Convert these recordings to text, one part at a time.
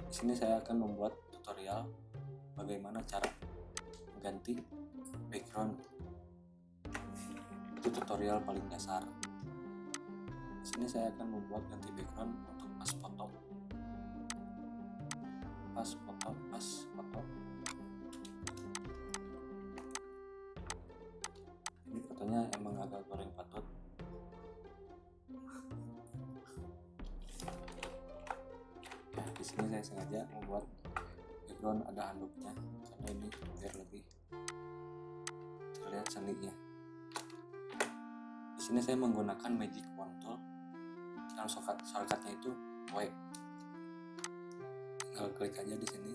Di sini saya akan membuat tutorial bagaimana cara mengganti background. Itu tutorial paling dasar. Di sini saya akan membuat ganti background untuk pas foto. Pas foto. Ini fotonya emang agak goreng patut. Ya, di sini saya sengaja membuat background ada handuknya karena ini biar lebih terlihat seninya. Di sini saya menggunakan magic wand tool yang shortcutnya itu W. Tinggal klik aja di sini.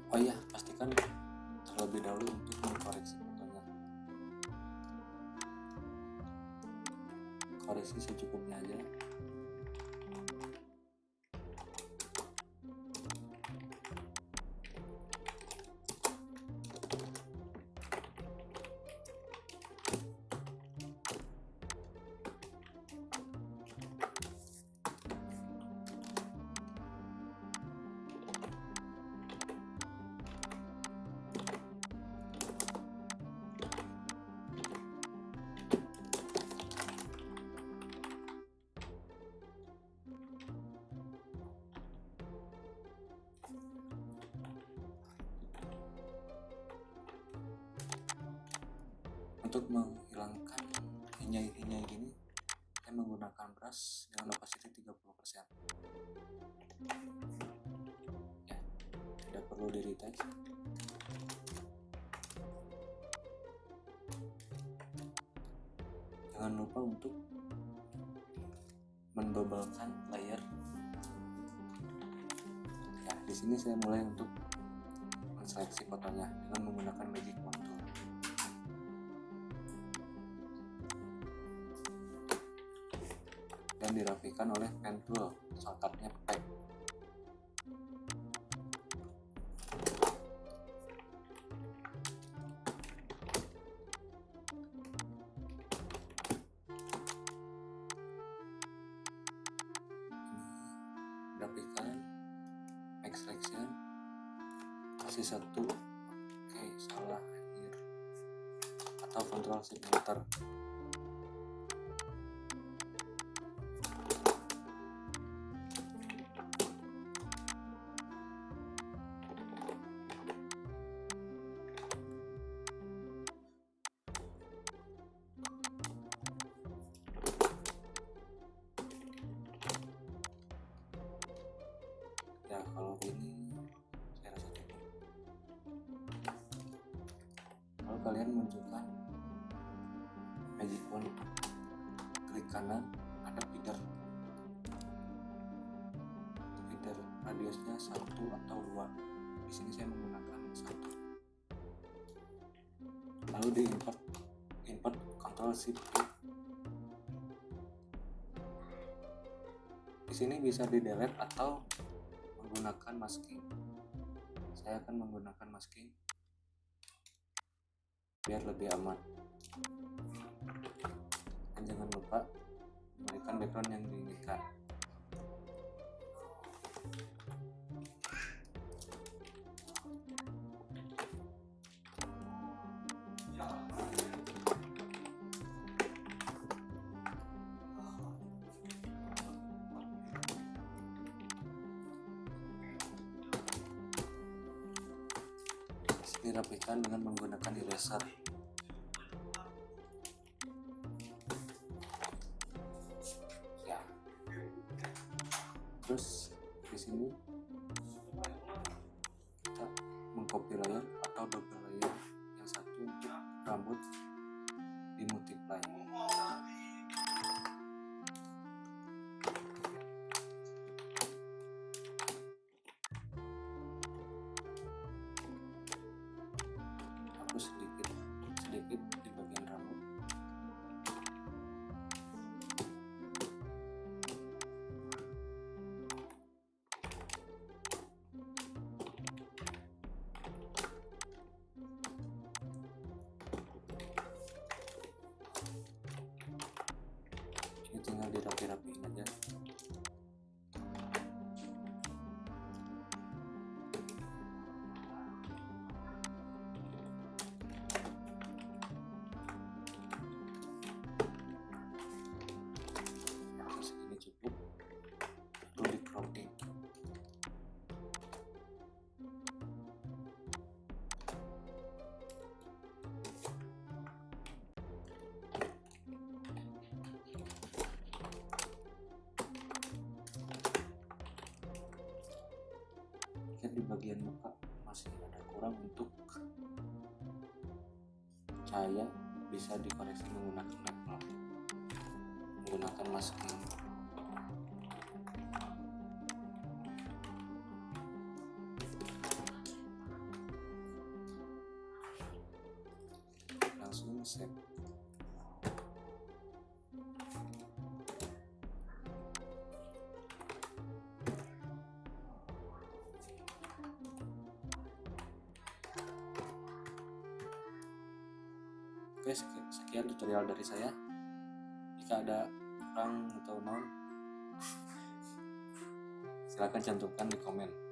Oh iya, pastikan terlebih dahulu untuk mengkoreksi fotonya. Koreksi secukupnya aja. Untuk menghilangkan hinyai-hinyai gini, saya menggunakan brush dengan opacity 30%. Ya, tidak perlu di retouch. Jangan lupa untuk mendoublekan layer. Ya, di sini saya mulai untuk menseleksi fotonya dengan menggunakan magic wand tool. Dan dirapikan oleh pen tool, shortcutnya P. Dirapikan, make selection, kasih satu, oke salah anjir, atau control shift enter. Ya kalau ini saya rasa cukup. Kalau kalian menunjukkan magic wand, klik kanan ada feeder radiusnya 1 atau 2. Di sini saya menggunakan 1. Lalu di import control shift V. Di sini bisa di delete atau menggunakan masking. Saya akan menggunakan masking biar lebih aman. Dan jangan lupa memberikan background yang diinginkan. Dirapikan dengan menggunakan eraser. Ya. Terus di sini kita mengcopy layer atau double layer. Yang satu untuk rambut dimultiply. Sedikit di bagian rambut. Ini tinggal dirapi-rapiin aja. cahaya bisa dikoreksi menggunakan laptop, menggunakan masking. Langsung save. Oke, sekian tutorial dari saya. Jika ada kurang atau mau, silakan cantumkan di komen.